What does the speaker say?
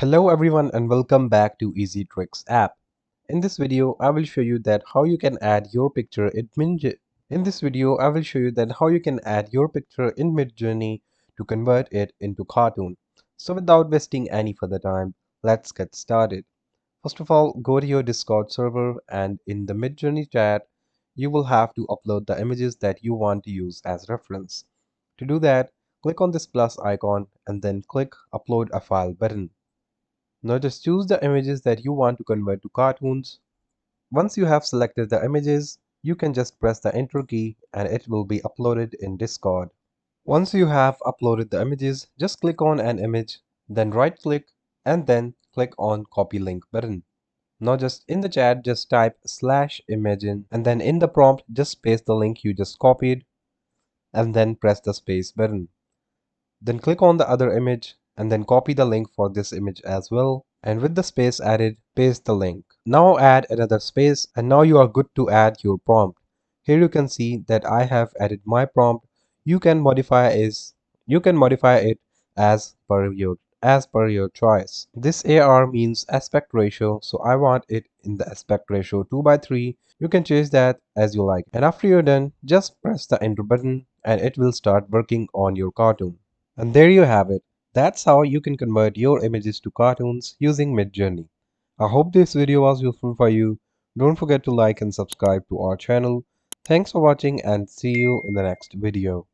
Hello everyone and welcome back to Easy Tricks app. In this video, I will show you that how you can add your picture in Midjourney to convert it into cartoon. So without wasting any further time, let's get started. First of all, go to your Discord server and in the Midjourney chat, you will have to upload the images that you want to use as reference. To do that, click on this plus icon and then click Upload a File button. Now just choose the images that you want to convert to cartoons. Once you have selected the images, you can just press the enter key and it will be uploaded in Discord. Once you have uploaded the images, just click on an image, then right click and then click on copy link button. Now just in the chat just type /imagine and then in the prompt just paste the link you just copied and then press the space button. Then click on the other image and then copy the link for this image as well. And with the space added, paste the link. Now add another space and now you are good to add your prompt. Here you can see that I have added my prompt. You can modify it as per your choice. This AR means aspect ratio, so I want it in the aspect ratio 2:3. You can change that as you like. And after you're done, just press the enter button and it will start working on your cartoon. And there you have it. That's how you can convert your images to cartoons using Midjourney. I hope this video was useful for you. Don't forget to like and subscribe to our channel. Thanks for watching and see you in the next video.